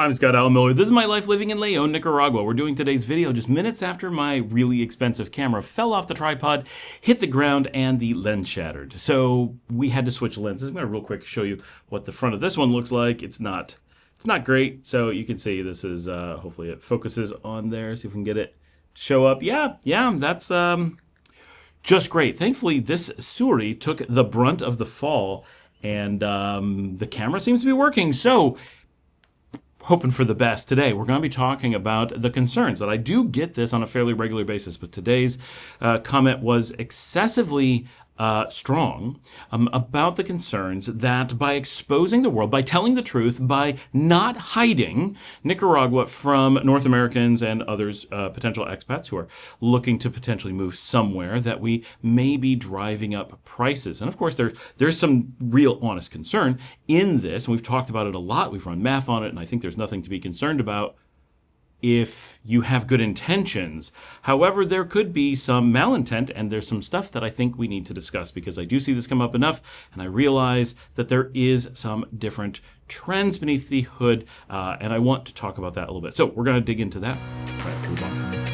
I'm Scott Alan Miller. This is my life living in Leon, Nicaragua. We're doing today's video just minutes after my really expensive camera fell off the tripod, hit the ground, and the lens shattered. So we had to switch lenses. I'm going to real quick show you what the front of this one looks like. It's not great. So you can see this is, hopefully it focuses on there. See if we can get it to show up. Yeah, that's just great. Thankfully, this Suri took the brunt of the fall, and the camera seems to be working. So hoping for the best. Today, we're going to be talking about the concerns that I do get this on a fairly regular basis, but today's comment was excessively strong about the concerns that by exposing the world, by telling the truth, by not hiding Nicaragua from North Americans and others, potential expats who are looking to potentially move somewhere, that we may be driving up prices. And of course, there's some real honest concern in this, and we've talked about it a lot. We've run math on it, and I think there's nothing to be concerned about if you have good intentions. However, there could be some malintent, and there's some stuff that I think we need to discuss because I do see this come up enough, and I realize that there is some different trends beneath the hood, and I want to talk about that a little bit. So we're going to dig into that. All right, move on.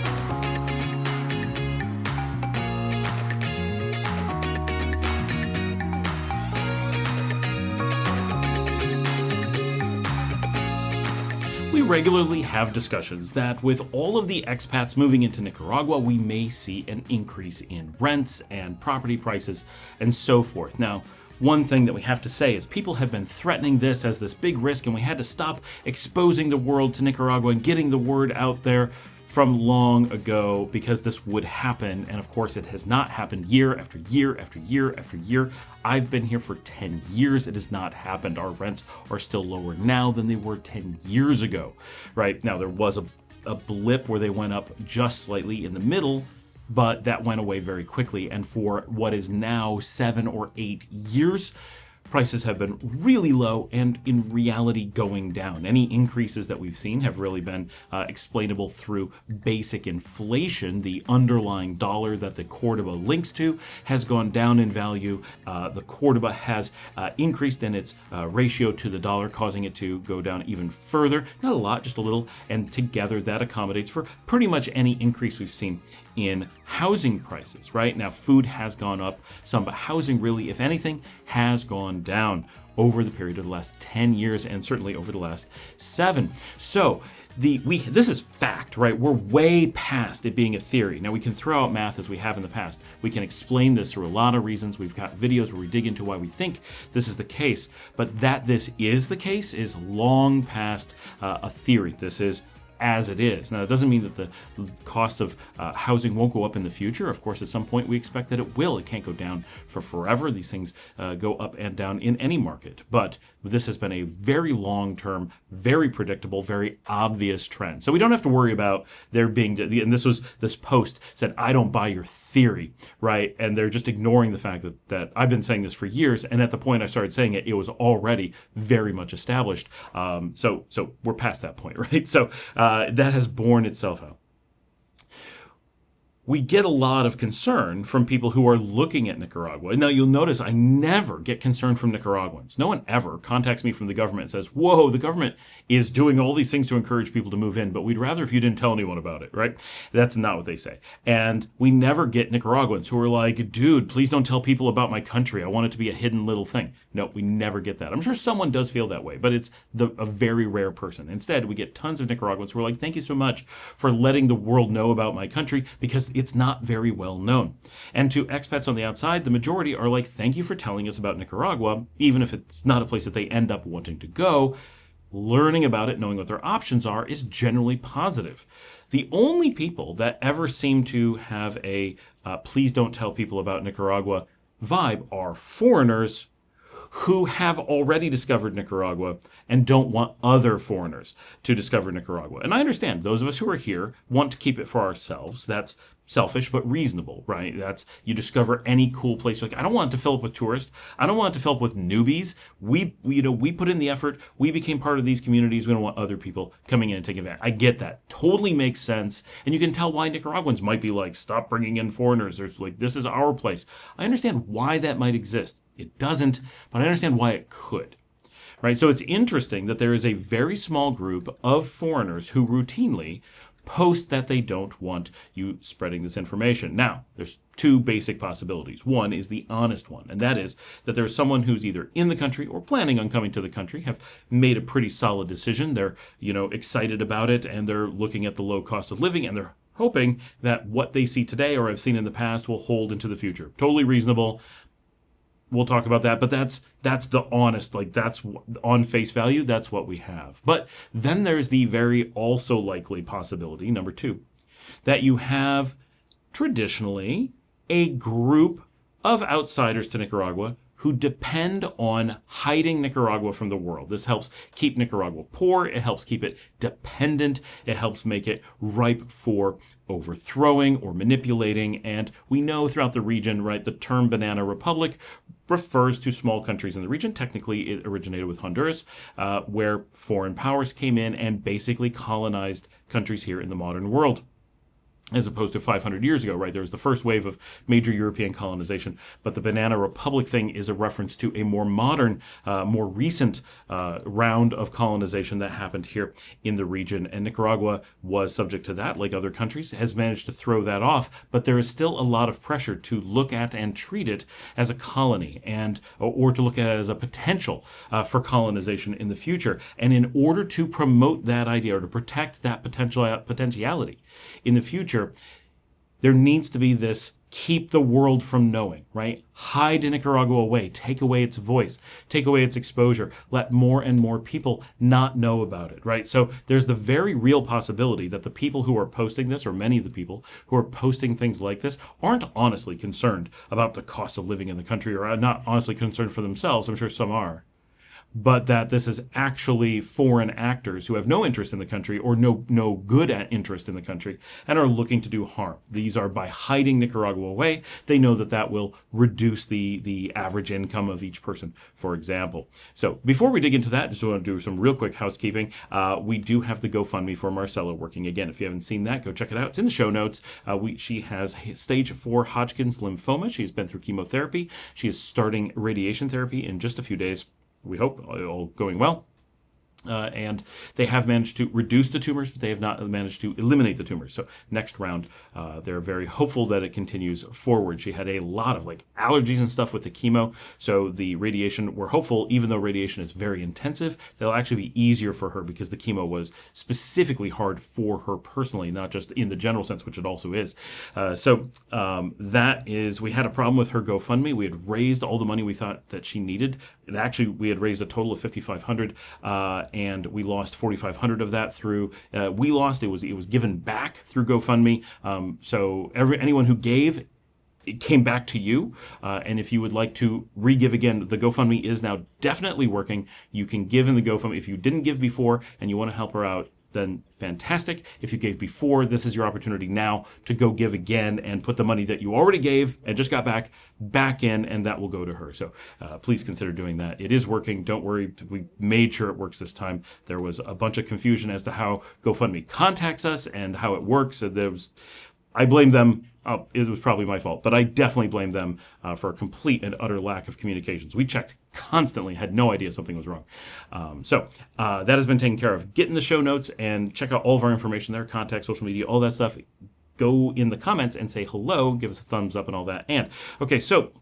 We regularly have discussions that with all of the expats moving into Nicaragua, we may see an increase in rents and property prices and so forth. Now, one thing that we have to say is people have been threatening this as this big risk, and we had to stop exposing the world to Nicaragua and getting the word out there from long ago because this would happen. And of course, it has not happened year after year after year after year. I've been here for 10 years. It has not happened. Our rents are still lower now than they were 10 years ago, right? Now, there was a blip where they went up just slightly in the middle, but that went away very quickly. And for what is now 7 or 8 years, prices have been really low and in reality going down. Any increases that we've seen have really been explainable through basic inflation. The underlying dollar that the Cordoba links to has gone down in value. The Cordoba has increased in its ratio to the dollar, causing it to go down even further. Not a lot, just a little. And together that accommodates for pretty much any increase we've seen in housing prices, right? Now, food has gone up some, but housing really, if anything, has gone down over the period of the last 10 years and certainly over the last 7. So this is fact, right? We're way past it being a theory. Now, we can throw out math as we have in the past. We can explain this through a lot of reasons. We've got videos where we dig into why we think this is the case, but that this is the case is long past a theory. This is as it is. Now, it doesn't mean that the cost of housing won't go up in the future. Of course, at some point we expect that it will. It can't go down for forever. These things go up and down in any market. But this has been a very long-term, very predictable, very obvious trend. So we don't have to worry about there being, and this post said, I don't buy your theory, right? And they're just ignoring the fact that I've been saying this for years, and at the point I started saying it, it was already very much established. So we're past that point, right? So that has borne itself out. We get a lot of concern from people who are looking at Nicaragua. Now, you'll notice I never get concern from Nicaraguans. No one ever contacts me from the government and says, whoa, the government is doing all these things to encourage people to move in, but we'd rather if you didn't tell anyone about it, right? That's not what they say. And we never get Nicaraguans who are like, dude, please don't tell people about my country. I want it to be a hidden little thing. No, we never get that. I'm sure someone does feel that way, but it's a very rare person. Instead, we get tons of Nicaraguans who are like, thank you so much for letting the world know about my country because it's not very well known. And to expats on the outside, the majority are like, thank you for telling us about Nicaragua, even if it's not a place that they end up wanting to go. Learning about it, knowing what their options are, is generally positive. The only people that ever seem to have a please don't tell people about Nicaragua vibe are foreigners who have already discovered Nicaragua and don't want other foreigners to discover Nicaragua. And I understand those of us who are here want to keep it for ourselves. That's selfish but reasonable, right? That's, you discover any cool place. Like, I don't want it to fill up with tourists. I don't want it to fill up with newbies. We put in the effort. We became part of these communities. We don't want other people coming in and taking advantage. I get that. Totally makes sense. And you can tell why Nicaraguans might be like, stop bringing in foreigners. There's like, this is our place. I understand why that might exist. It doesn't, but I understand why it could. right? So it's interesting that there is a very small group of foreigners who routinely post that they don't want you spreading this information. Now, there's two basic possibilities. One is the honest one, and that is that there's someone who's either in the country or planning on coming to the country, have made a pretty solid decision. They're, excited about it, and they're looking at the low cost of living, and they're hoping that what they see today or have seen in the past will hold into the future. Totally reasonable. We'll talk about that, but that's the honest, that's on face value, that's what we have. But then there's the very also likely possibility, number two, that you have traditionally a group of outsiders to Nicaragua who depend on hiding Nicaragua from the world. This helps keep Nicaragua poor. It helps keep it dependent. It helps make it ripe for overthrowing or manipulating. And we know throughout the region, right, the term banana republic refers to small countries in the region. Technically, it originated with Honduras, where foreign powers came in and basically colonized countries here in the modern world, as opposed to 500 years ago, right? There was the first wave of major European colonization, but the Banana Republic thing is a reference to a more modern, more recent round of colonization that happened here in the region. And Nicaragua was subject to that, like other countries, has managed to throw that off, but there is still a lot of pressure to look at and treat it as a colony, and or to look at it as a potential for colonization in the future. And in order to promote that idea or to protect that potentiality in the future, there needs to be this keep the world from knowing, right? Hide Nicaragua away, take away its voice, take away its exposure, let more and more people not know about it, right? So there's the very real possibility that the people who are posting this, or many of the people who are posting things like this, aren't honestly concerned about the cost of living in the country, or are not honestly concerned for themselves. I'm sure some are. But that this is actually foreign actors who have no interest in the country or no good at interest in the country and are looking to do harm. These are by hiding Nicaragua away. They know that that will reduce the average income of each person, for example. So before we dig into that, just want to do some real quick housekeeping. We do have the GoFundMe for Marcella working again. If you haven't seen that, go check it out. It's in the show notes. She has stage 4 Hodgkin's lymphoma. She has been through chemotherapy. She is starting radiation therapy in just a few days. We hope all going well. And they have managed to reduce the tumors, but they have not managed to eliminate the tumors. So next round, they're very hopeful that it continues forward. She had a lot of allergies and stuff with the chemo. So the radiation, we're hopeful, even though radiation is very intensive, that'll actually be easier for her because the chemo was specifically hard for her personally, not just in the general sense, which it also is. That is, we had a problem with her GoFundMe. We had raised all the money we thought that she needed. And actually, we had raised a total of $5,500. And we lost $4,500 of that through. It was given back through GoFundMe. So anyone who gave, it came back to you. And if you would like to re-give again, the GoFundMe is now definitely working. You can give in the GoFundMe. If you didn't give before and you want to help her out, then fantastic. If you gave before, this is your opportunity now to go give again and put the money that you already gave and just got back in, and that will go to her. So please consider doing that. It is working. Don't worry. We made sure it works this time. There was a bunch of confusion as to how GoFundMe contacts us and how it works. I blame them. It was probably my fault, but I definitely blame them for a complete and utter lack of communications. We checked constantly, had no idea something was wrong. That has been taken care of. Get in the show notes and check out all of our information there, contact, social media, all that stuff. Go in the comments and say hello, give us a thumbs up and all that. And, okay, so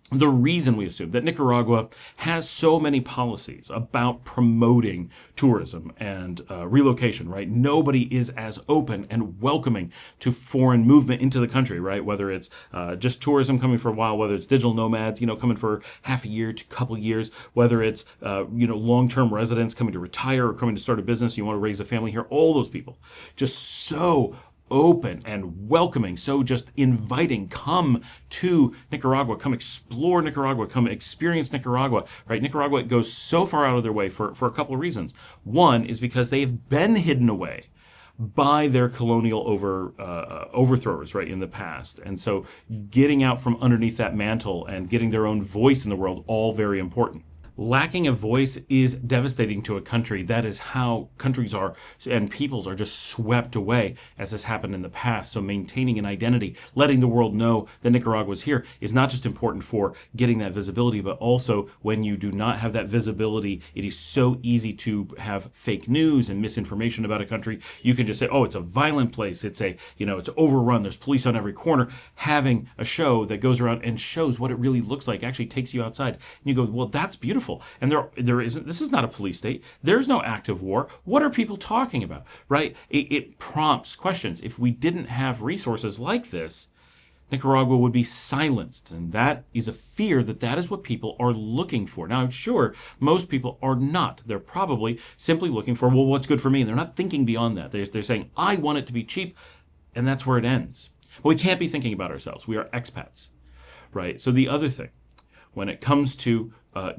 the reason we assume that Nicaragua has so many policies about promoting tourism and relocation, right? Nobody is as open and welcoming to foreign movement into the country, right? Whether it's just tourism coming for a while, whether it's digital nomads, coming for half a year to a couple of years, whether it's, long-term residents coming to retire or coming to start a business, you want to raise a family here, all those people just so open and welcoming, so just inviting, come to Nicaragua, come explore Nicaragua, come experience Nicaragua, right? Nicaragua goes so far out of their way for a couple of reasons. One is because they've been hidden away by their colonial overthrowers, right, in the past. And so getting out from underneath that mantle and getting their own voice in the world, all very important. Lacking a voice is devastating to a country. That is how countries are and peoples are just swept away, as has happened in the past. So maintaining an identity, letting the world know that Nicaragua is here, is not just important for getting that visibility, but also when you do not have that visibility, it is so easy to have fake news and misinformation about a country. You can just say, oh, it's a violent place. It's it's overrun. There's police on every corner. Having a show that goes around and shows what it really looks like actually takes you outside. And you go, well, that's beautiful. And there isn't, this is not a police state. There's no active war. What are people talking about, right? It prompts questions. If we didn't have resources like this, Nicaragua would be silenced. And that is a fear that is what people are looking for. Now, I'm sure most people are not. They're probably simply looking for, well, what's good for me? And they're not thinking beyond that. They're saying, I want it to be cheap. And that's where it ends. But we can't be thinking about ourselves. We are expats, right? So the other thing, when it comes to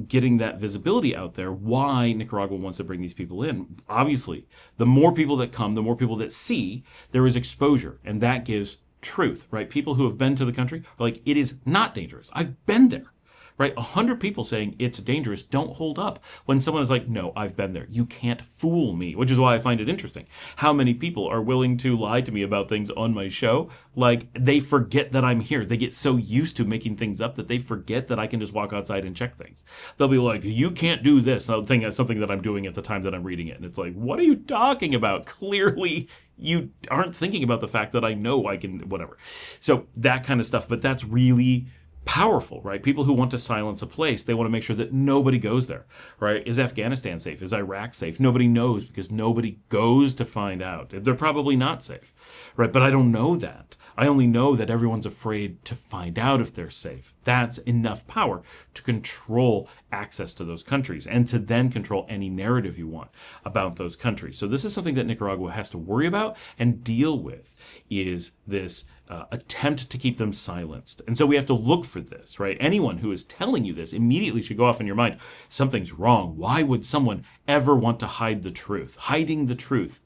getting that visibility out there, why Nicaragua wants to bring these people in. Obviously, the more people that come, the more people that see, there is exposure, and that gives truth, right? People who have been to the country are like, it is not dangerous. I've been there, right? 100 people saying it's dangerous don't hold up when someone is like, no, I've been there. You can't fool me, which is why I find it interesting. How many people are willing to lie to me about things on my show? Like, they forget that I'm here. They get so used to making things up that they forget that I can just walk outside and check things. They'll be like, you can't do this. And I'll think that's something that I'm doing at the time that I'm reading it. And it's like, what are you talking about? Clearly, you aren't thinking about the fact that I know I can, whatever. So that kind of stuff. But that's really powerful, right? People who want to silence a place, they want to make sure that nobody goes there, right? Is Afghanistan safe? Is Iraq safe? Nobody knows because nobody goes to find out. They're probably not safe, right? But I don't know that. I only know that everyone's afraid to find out if they're safe. That's enough power to control access to those countries and to then control any narrative you want about those countries. So this is something that Nicaragua has to worry about and deal with, is this attempt to keep them silenced. And so we have to look for this, right? Anyone who is telling you this immediately should go off in your mind. Something's wrong. Why would someone ever want to hide the truth? Hiding the truth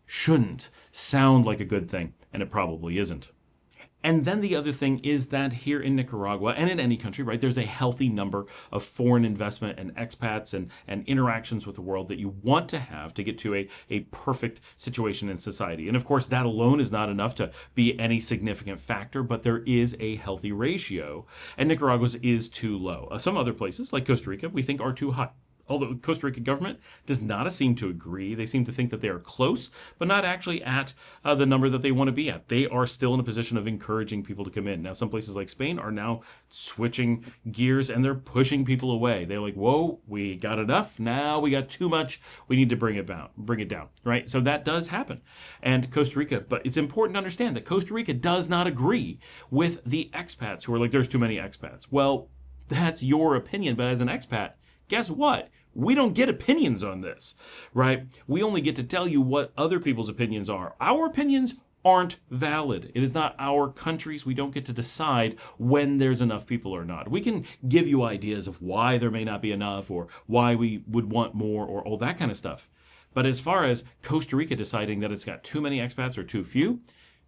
shouldn't sound like a good thing, and it probably isn't. And then the other thing is that here in Nicaragua, and in any country, right, there's a healthy number of foreign investment and expats and interactions with the world that you want to have to get to a perfect situation in society. And of course, that alone is not enough to be any significant factor, but there is a healthy ratio, and Nicaragua's is too low. Some other places, like Costa Rica, we think are too high. Although the Costa Rican government does not seem to agree. They seem to think that they are close, but not actually at the number that they want to be at. They are still in a position of encouraging people to come in. Now, some places like Spain are now switching gears and they're pushing people away. They're like, whoa, we got enough. Now we got too much. We need to bring it down, right? So that does happen. And Costa Rica, but it's important to understand that Costa Rica does not agree with the expats who are like, there's too many expats. Well, that's your opinion, but as an expat, guess what? We don't get opinions on this, right? We only get to tell you what other people's opinions are. Our opinions aren't valid. It is not our countries. We don't get to decide when there's enough people or not. We can give you ideas of why there may not be enough or why we would want more or all that kind of stuff. But as far as Costa Rica deciding that it's got too many expats or too few,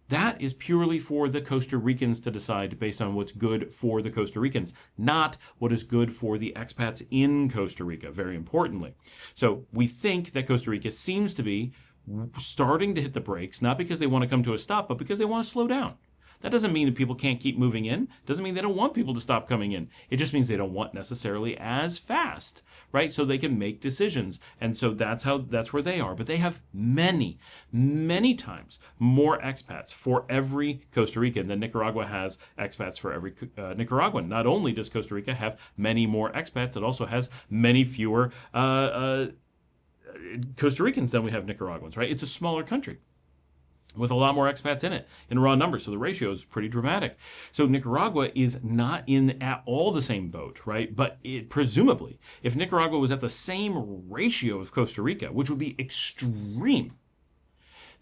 that is purely for the Costa Ricans to decide based on what's good for the Costa Ricans, not what is good for the expats in Costa Rica, very importantly. So we think that Costa Rica seems to be starting to hit the brakes, not because they want to come to a stop, but because they want to slow down. That doesn't mean that people can't keep moving in. It doesn't mean they don't want people to stop coming in. It just means they don't want necessarily as fast, right? So they can make decisions. And so that's where they are. But they have many, many times more expats for every Costa Rican than Nicaragua has expats for every Nicaraguan. Not only does Costa Rica have many more expats, it also has many fewer Costa Ricans than we have Nicaraguans, right? It's a smaller country with a lot more expats in it in raw numbers. So the ratio is pretty dramatic. So Nicaragua is not in at all the same boat, right? But presumably, if Nicaragua was at the same ratio of Costa Rica, which would be extreme,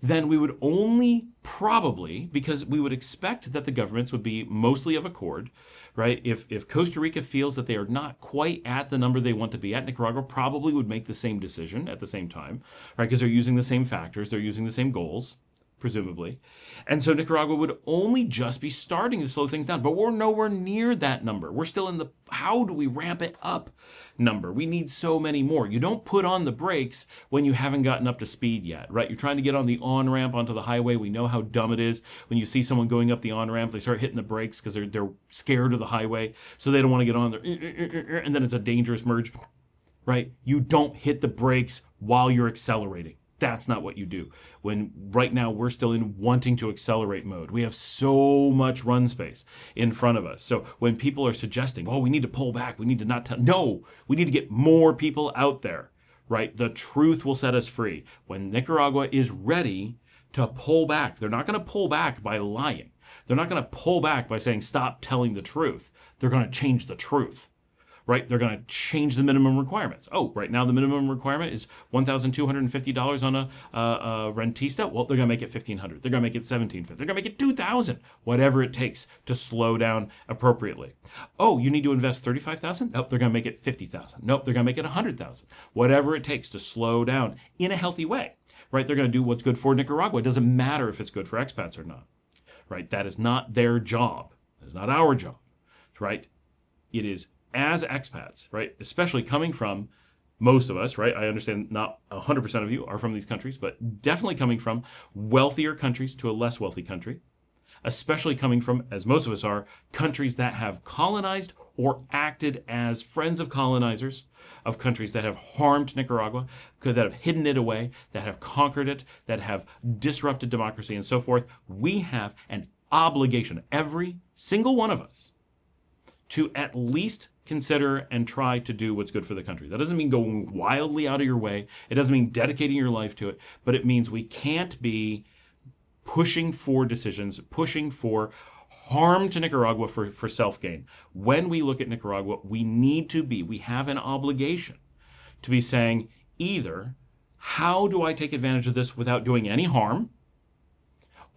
then we would only probably, because we would expect that the governments would be mostly of accord, right? If Costa Rica feels that they are not quite at the number they want to be at, Nicaragua probably would make the same decision at the same time, right? Because they're using the same factors, they're using the same goals. presumably. And so Nicaragua would only just be starting to slow things down. But we're nowhere near that number. We're still in the how do we ramp it up number. We need so many more. You don't put on the brakes when you haven't gotten up to speed yet, right? You're trying to get on the on-ramp onto the highway. We know how dumb it is. When you see someone going up the on-ramp, they start hitting the brakes because they're scared of the highway. So they don't want to get on there. And then it's a dangerous merge, right? You don't hit the brakes while you're accelerating. That's not what you do. When right now we're still in wanting to accelerate mode. We have so much run space in front of us. So when people are suggesting, oh, we need to pull back, we need to not tell, no, we need to get more people out there, right? The truth will set us free. When Nicaragua is ready to pull back, they're not going to pull back by lying. They're not going to pull back by saying, stop telling the truth. They're going to change the truth. Right? They're going to change the minimum requirements. Oh, right now the minimum requirement is $1,250 on a rentista. Well, they're going to make it $1,500. They're going to make it $1,750. They're going to make it $2,000. Whatever it takes to slow down appropriately. Oh, you need to invest $35,000? Nope, they're going to make it $50,000. Nope, they're going to make it $100,000. Whatever it takes to slow down in a healthy way. Right? They're going to do what's good for Nicaragua. It doesn't matter if it's good for expats or not. Right? That is not their job. That is not our job. Right? It is as expats, right, especially coming from most of us, right, I understand not 100% of you are from these countries, but definitely coming from wealthier countries to a less wealthy country, especially coming from, as most of us are, countries that have colonized or acted as friends of colonizers, of countries that have harmed Nicaragua, that have hidden it away, that have conquered it, that have disrupted democracy and so forth. We have an obligation, every single one of us, to at least consider and try to do what's good for the country. That doesn't mean going wildly out of your way. It doesn't mean dedicating your life to it, but it means we can't be pushing for decisions, pushing for harm to Nicaragua for self-gain. When we look at Nicaragua, we have an obligation to be saying either, how do I take advantage of this without doing any harm?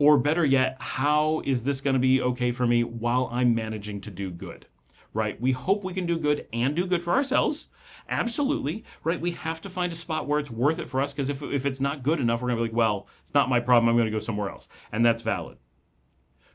Or better yet, how is this going to be okay for me while I'm managing to do good? Right? We hope we can do good and do good for ourselves. Absolutely. Right? We have to find a spot where it's worth it for us, because if it's not good enough, we're going to be like, well, it's not my problem. I'm going to go somewhere else. And that's valid.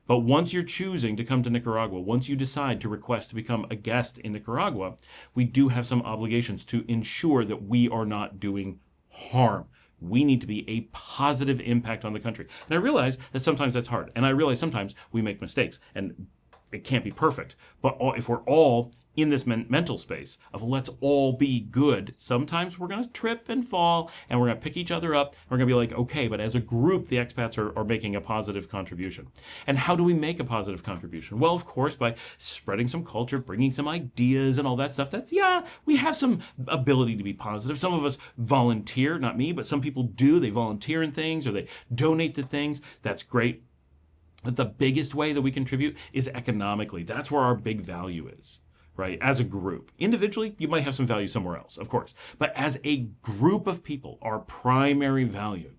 But once you're choosing to come to Nicaragua, once you decide to request to become a guest in Nicaragua, we do have some obligations to ensure that we are not doing harm. We need to be a positive impact on the country. And I realize that sometimes that's hard. And I realize sometimes we make mistakes. And it can't be perfect, but if we're all in this mental space of let's all be good, sometimes we're going to trip and fall, and we're going to pick each other up. We're going to be like, okay, but as a group, the expats are making a positive contribution. And how do we make a positive contribution? Well, of course, by spreading some culture, bringing some ideas and all that stuff. We have some ability to be positive. Some of us volunteer, not me, but some people do. They volunteer in things or they donate to things. That's great. But the biggest way that we contribute is economically. That's where our big value is, right? As a group. Individually, you might have some value somewhere else, of course. But as a group of people, our primary value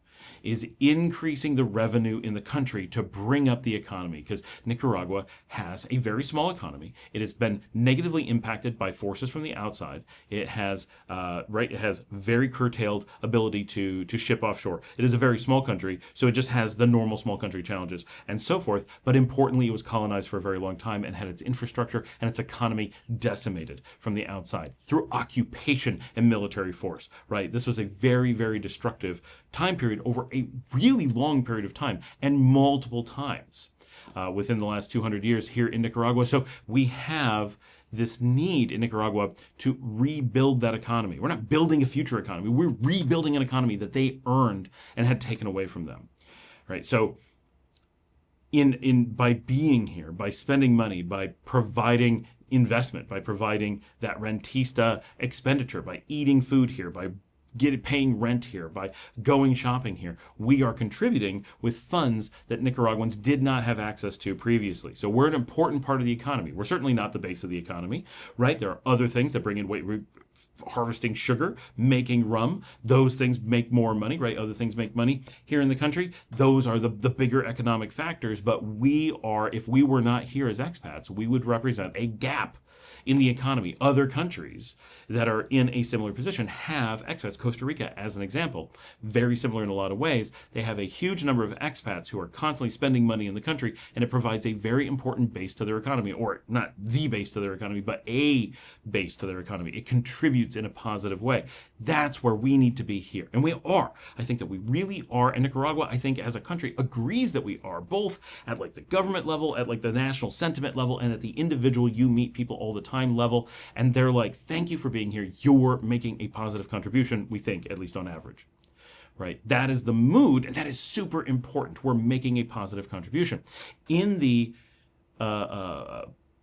is increasing the revenue in the country to bring up the economy, because Nicaragua has a very small economy. It has been negatively impacted by forces from the outside. It has very curtailed ability to ship offshore. It is a very small country, so it just has the normal small country challenges and so forth. But importantly, it was colonized for a very long time and had its infrastructure and its economy decimated from the outside through occupation and military force, right? This was a very, very destructive time period over a really long period of time and multiple times within the last 200 years here in Nicaragua. So we have this need in Nicaragua to rebuild that economy. We're not building a future economy. We're rebuilding an economy that they earned and had taken away from them, right? So by being here, by spending money, by providing investment, by providing that rentista expenditure, by eating food here, by paying rent here, by going shopping here, we are contributing with funds that Nicaraguans did not have access to previously. So we're an important part of the economy. We're certainly not the base of the economy, right? There are other things that bring in weight. Harvesting sugar, making rum, those things make more money, right? Other things make money here in the country. Those are the bigger economic factors. But if we were not here as expats, we would represent a gap in the economy. Other countries that are in a similar position have expats. Costa Rica, as an example, very similar in a lot of ways. They have a huge number of expats who are constantly spending money in the country, and it provides a very important base to their economy, or not the base to their economy, but a base to their economy. It contributes in a positive way. That's where we need to be here. And we are. I think that we really are. And Nicaragua, I think, as a country, agrees that we are, both at like the government level, at like the national sentiment level, and at the individual you meet people all the time level. And they're like, thank you for being here. You're making a positive contribution, we think, at least on average. Right? That is the mood, and that is super important. We're making a positive contribution. In the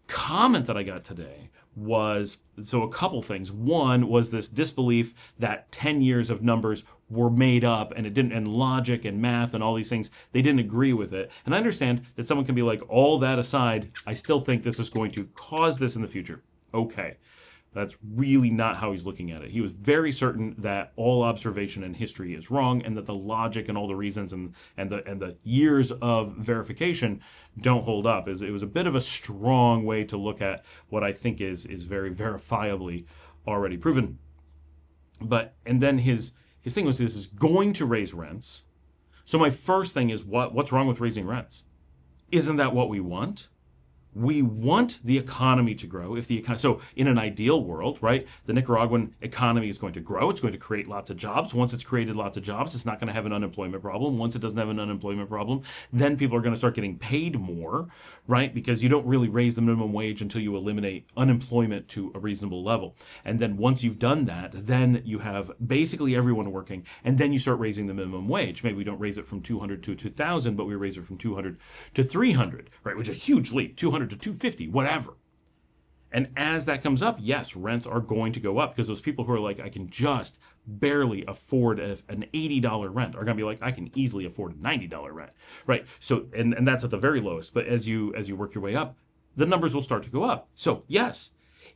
comment that I got today was, so a couple things. One was this disbelief that 10 years of numbers were made up, and it didn't, and logic and math and all these things, they didn't agree with it. And I understand that someone can be like, all that aside, I still think this is going to cause this in the future. Okay. That's really not how he's looking at it. He was very certain that all observation and history is wrong, and that the logic and all the reasons and the years of verification don't hold up. It was a bit of a strong way to look at what I think is very verifiably already proven. But and then his thing was, this is going to raise rents. So my first thing is, what's wrong with raising rents? Isn't that what we want? We want the economy to grow. So in an ideal world, right, the Nicaraguan economy is going to grow. It's going to create lots of jobs. Once it's created lots of jobs, it's not going to have an unemployment problem. Once it doesn't have an unemployment problem, then people are going to start getting paid more, right? Because you don't really raise the minimum wage until you eliminate unemployment to a reasonable level. And then once you've done that, then you have basically everyone working, and then you start raising the minimum wage. Maybe we don't raise it from 200 to 2,000, but we raise it from 200 to 300, right? Which is a huge leap. 200 to 250, whatever. And as that comes up, yes, rents are going to go up, because those people who are like, I can just barely afford an $80 rent are going to be like, I can easily afford a $90 rent, right? So, and that's at the very lowest. But as you work your way up, the numbers will start to go up. So yes,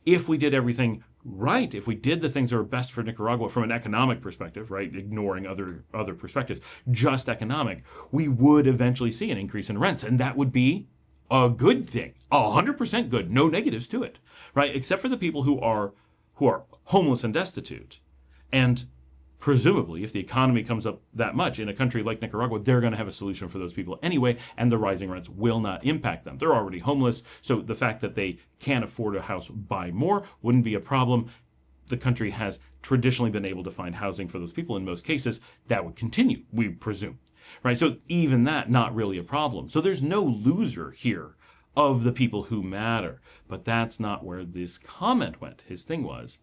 if we did everything right, if we did the things that are best for Nicaragua from an economic perspective, right, ignoring other perspectives, just economic, we would eventually see an increase in rents, and that would be a good thing, 100% good, no negatives to it, right? Except for the people who are homeless and destitute. And presumably, if the economy comes up that much in a country like Nicaragua, they're going to have a solution for those people anyway, and the rising rents will not impact them. They're already homeless, so the fact that they can't afford a house, buy more, wouldn't be a problem. The country has traditionally been able to find housing for those people in most cases. That would continue, we presume. Right, so even that, not really a problem. So there's no loser here of the people who matter. But that's not where this comment went. His thing was,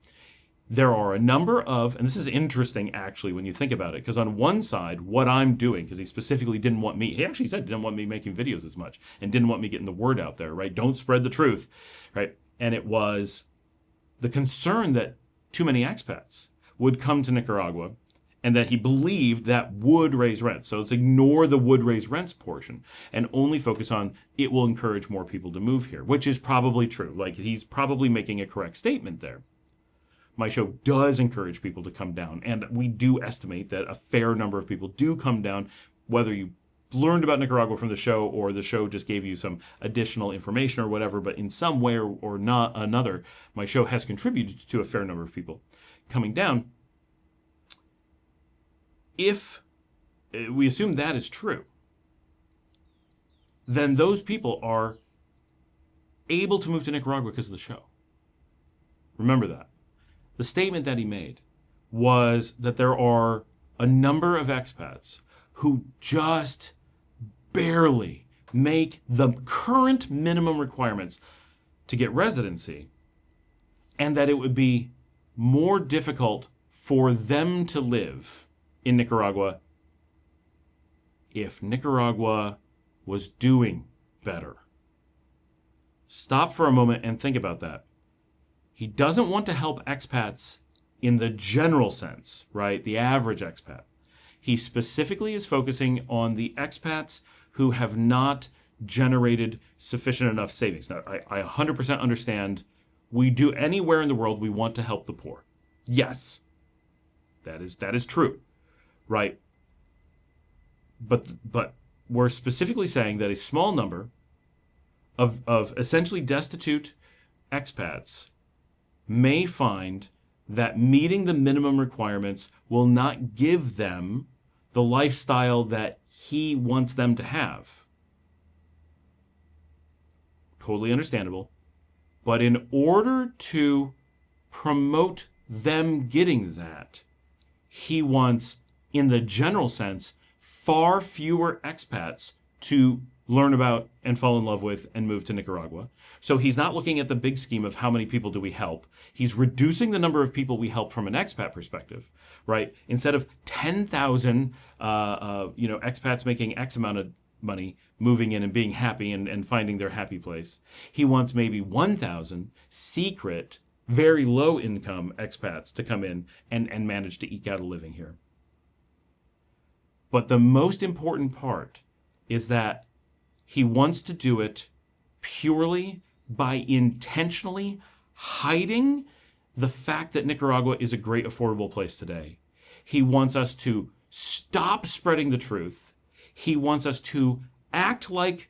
there are a number of, and this is interesting actually when you think about it, because on one side, what I'm doing, because he specifically didn't want me, he actually said didn't want me making videos as much, and didn't want me getting the word out there, right? Don't spread the truth, right? And it was the concern that too many expats would come to Nicaragua, and that he believed that would raise rents. So let's ignore the would raise rents portion and only focus on it will encourage more people to move here, which is probably true. Like, he's probably making a correct statement there. My show does encourage people to come down, and we do estimate that a fair number of people do come down, whether you learned about Nicaragua from the show or the show just gave you some additional information or whatever, but in some way or not another, my show has contributed to a fair number of people coming down. If we assume that is true, then those people are able to move to Nicaragua because of the show. Remember that. The statement that he made was that there are a number of expats who just barely make the current minimum requirements to get residency, and that it would be more difficult for them to live in Nicaragua if Nicaragua was doing better. Stop for a moment and think about that. He doesn't want to help expats in the general sense, right? The average expat. He specifically is focusing on the expats who have not generated sufficient enough savings. Now, I 100% understand we do anywhere in the world we want to help the poor. Yes, that is true. Right. But we're specifically saying that a small number of essentially destitute expats may find that meeting the minimum requirements will not give them the lifestyle that he wants them to have. Totally understandable. But in order to promote them getting that, he wants, in the general sense, far fewer expats to learn about and fall in love with and move to Nicaragua. So he's not looking at the big scheme of how many people do we help. He's reducing the number of people we help from an expat perspective, right? Instead of 10,000, expats making X amount of money, moving in and being happy and finding their happy place, he wants maybe 1,000 secret, very low income expats to come in and manage to eke out a living here. But the most important part is that he wants to do it purely by intentionally hiding the fact that Nicaragua is a great affordable place today. He wants us to stop spreading the truth. He wants us to act like,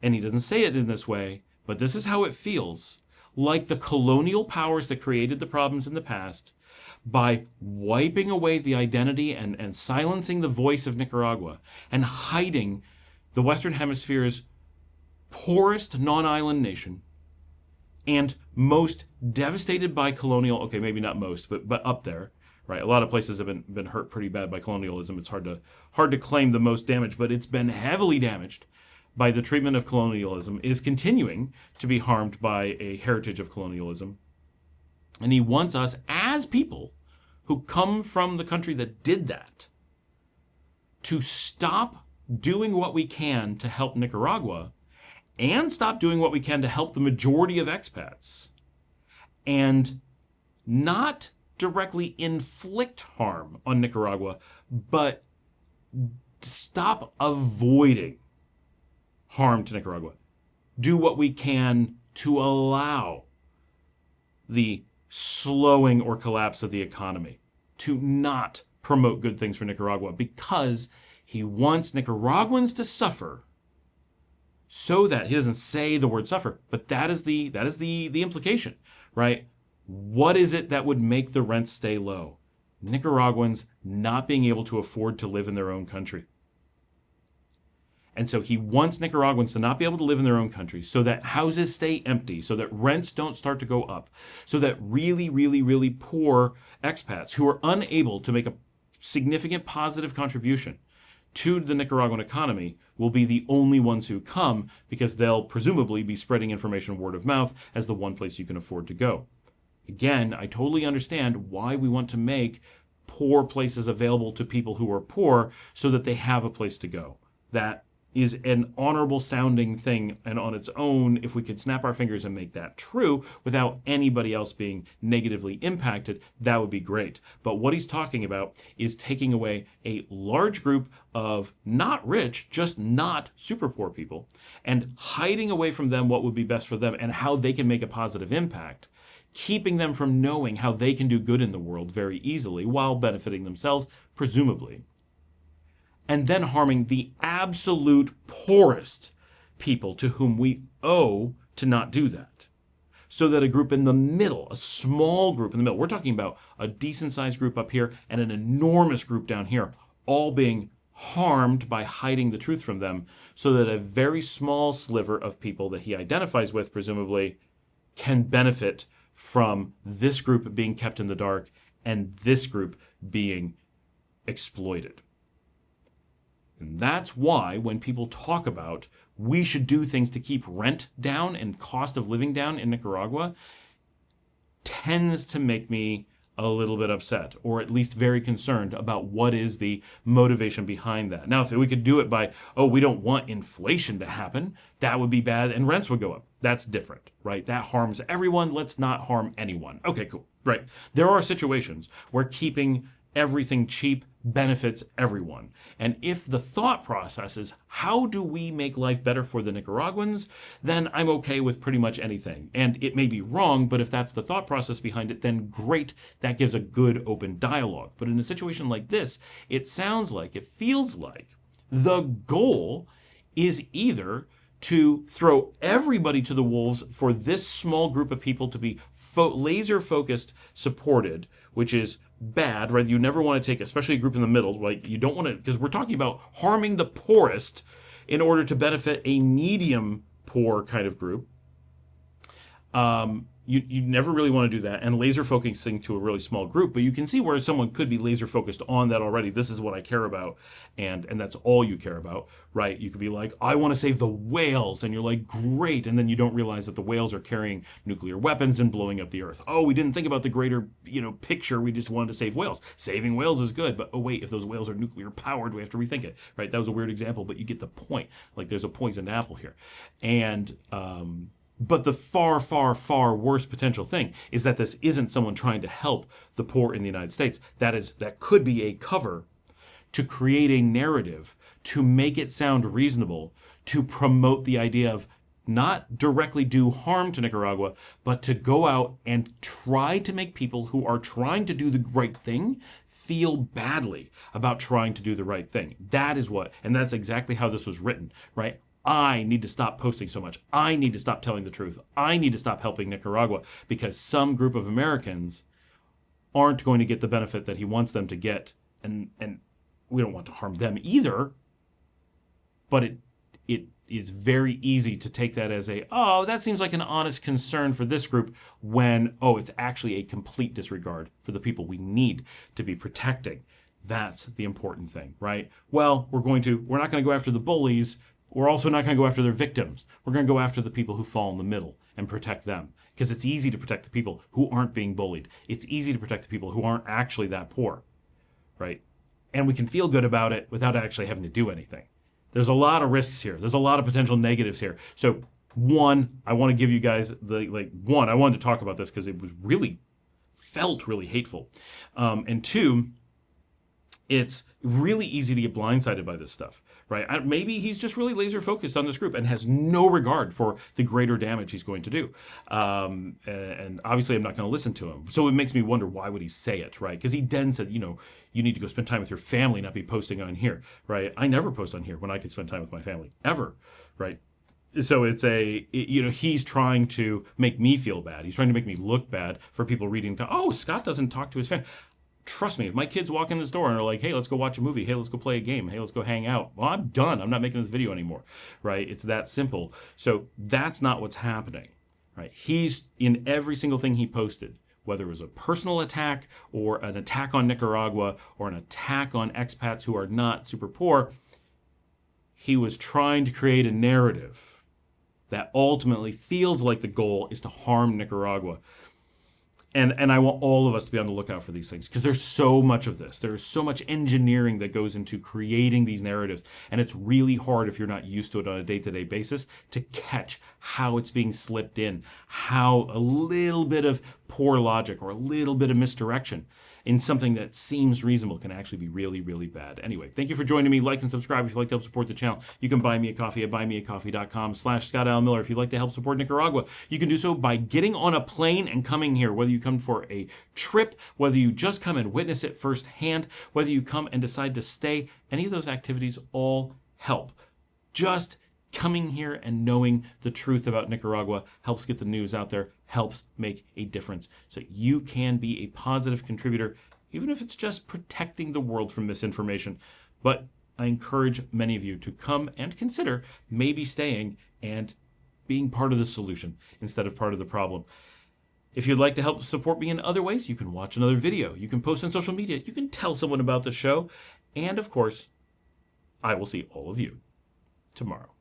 and he doesn't say it in this way, but this is how it feels, like the colonial powers that created the problems in the past, by wiping away the identity and silencing the voice of Nicaragua and hiding the Western Hemisphere's poorest non-island nation and most devastated by colonial, okay, maybe not most, but up there, right? A lot of places have been hurt pretty bad by colonialism. It's hard to claim the most damage, but it's been heavily damaged by the treatment of colonialism, is continuing to be harmed by a heritage of colonialism. And he wants us, as people who come from the country that did that, to stop doing what we can to help Nicaragua and stop doing what we can to help the majority of expats and not directly inflict harm on Nicaragua, but stop avoiding harm to Nicaragua. Do what we can to allow the slowing or collapse of the economy, to not promote good things for Nicaragua, because he wants Nicaraguans to suffer so that, he doesn't say the word suffer, but that is the implication, right? What is it that would make the rents stay low? Nicaraguans not being able to afford to live in their own country. And so he wants Nicaraguans to not be able to live in their own country, so that houses stay empty, so that rents don't start to go up, so that really, really, really poor expats who are unable to make a significant positive contribution to the Nicaraguan economy will be the only ones who come, because they'll presumably be spreading information word of mouth as the one place you can afford to go. Again, I totally understand why we want to make poor places available to people who are poor so that they have a place to go. That is an honorable sounding thing, and on its own, if we could snap our fingers and make that true without anybody else being negatively impacted, that would be great. But what he's talking about is taking away a large group of not rich, just not super poor people, and hiding away from them what would be best for them and how they can make a positive impact, keeping them from knowing how they can do good in the world very easily while benefiting themselves, presumably, and then harming the absolute poorest people to whom we owe to not do that. So that a group in the middle, a small group in the middle, we're talking about a decent-sized group up here and an enormous group down here, all being harmed by hiding the truth from them, so that a very small sliver of people that he identifies with, presumably, can benefit from this group being kept in the dark and this group being exploited. And that's why when people talk about we should do things to keep rent down and cost of living down in Nicaragua, tends to make me a little bit upset, or at least very concerned about what is the motivation behind that. Now, if we could do it by, we don't want inflation to happen, that would be bad and rents would go up. That's different, right? That harms everyone. Let's not harm anyone. Okay, cool. Right. There are situations where keeping everything cheap benefits everyone. And if the thought process is, how do we make life better for the Nicaraguans, then I'm okay with pretty much anything. And it may be wrong, but if that's the thought process behind it, then great, that gives a good open dialogue. But in a situation like this, it feels like the goal is either to throw everybody to the wolves for this small group of people to be laser focused supported, which is bad, right? You never want to take, especially a group in the middle, like you don't want to, because we're talking about harming the poorest in order to benefit a medium poor kind of group. You never really want to do that, and laser focusing to a really small group, but you can see where someone could be laser focused on that already. This is what I care about, and that's all you care about, right? You could be like, I want to save the whales, and you're like, great, and then you don't realize that the whales are carrying nuclear weapons and blowing up the earth. Oh, we didn't think about the greater, picture. We just wanted to save whales. Saving whales is good, but oh wait, if those whales are nuclear powered, we have to rethink it, right? That was a weird example, but you get the point. Like, there's a poisoned apple here, and but the far, far, far worse potential thing is that this isn't someone trying to help the poor in the United States. That could be a cover to create a narrative, to make it sound reasonable, to promote the idea of not directly do harm to Nicaragua, but to go out and try to make people who are trying to do the right thing feel badly about trying to do the right thing. That is what, and that's exactly how this was written, right? I need to stop posting so much. I need to stop telling the truth. I need to stop helping Nicaragua because some group of Americans aren't going to get the benefit that he wants them to get. And we don't want to harm them either. But it is very easy to take that as that seems like an honest concern for this group when, it's actually a complete disregard for the people we need to be protecting. That's the important thing, right? Well, we're not going to go after the bullies. We're also not going to go after their victims. We're going to go after the people who fall in the middle and protect them. Because it's easy to protect the people who aren't being bullied. It's easy to protect the people who aren't actually that poor, right? And we can feel good about it without actually having to do anything. There's a lot of risks here. There's a lot of potential negatives here. So one, I want to give you guys I wanted to talk about this because it felt really hateful. And two, it's really easy to get blindsided by this stuff, right? Maybe he's just really laser focused on this group and has no regard for the greater damage he's going to do. And obviously I'm not going to listen to him. So it makes me wonder, why would he say it, right? Because he then said, you need to go spend time with your family, not be posting on here, right? I never post on here when I could spend time with my family, ever, right? So it's he's trying to make me feel bad. He's trying to make me look bad for people reading, Scott doesn't talk to his family. Trust me, if my kids walk in this door and are like, hey, let's go watch a movie, hey, let's go play a game, hey, let's go hang out, well, I'm done. I'm not making this video anymore, right? It's that simple. So that's not what's happening, right? He's, in every single thing he posted, whether it was a personal attack or an attack on Nicaragua or an attack on expats who are not super poor, he was trying to create a narrative that ultimately feels like the goal is to harm Nicaragua. And I want all of us to be on the lookout for these things because there's so much of this. There's so much engineering that goes into creating these narratives. And it's really hard if you're not used to it on a day-to-day basis to catch how it's being slipped in, how a little bit of poor logic or a little bit of misdirection in something that seems reasonable can actually be really, really bad. Anyway, thank you for joining me. Like and subscribe if you'd like to help support the channel. You can buy me a coffee at buymeacoffee.com/Scott Allen Miller. If you'd like to help support Nicaragua, you can do so by getting on a plane and coming here, whether you come for a trip, whether you just come and witness it firsthand, whether you come and decide to stay. Any of those activities all help. Just coming here and knowing the truth about Nicaragua helps get the news out there, helps make a difference. So you can be a positive contributor, even if it's just protecting the world from misinformation. But I encourage many of you to come and consider maybe staying and being part of the solution instead of part of the problem. If you'd like to help support me in other ways, you can watch another video, you can post on social media, you can tell someone about the show, and of course, I will see all of you tomorrow.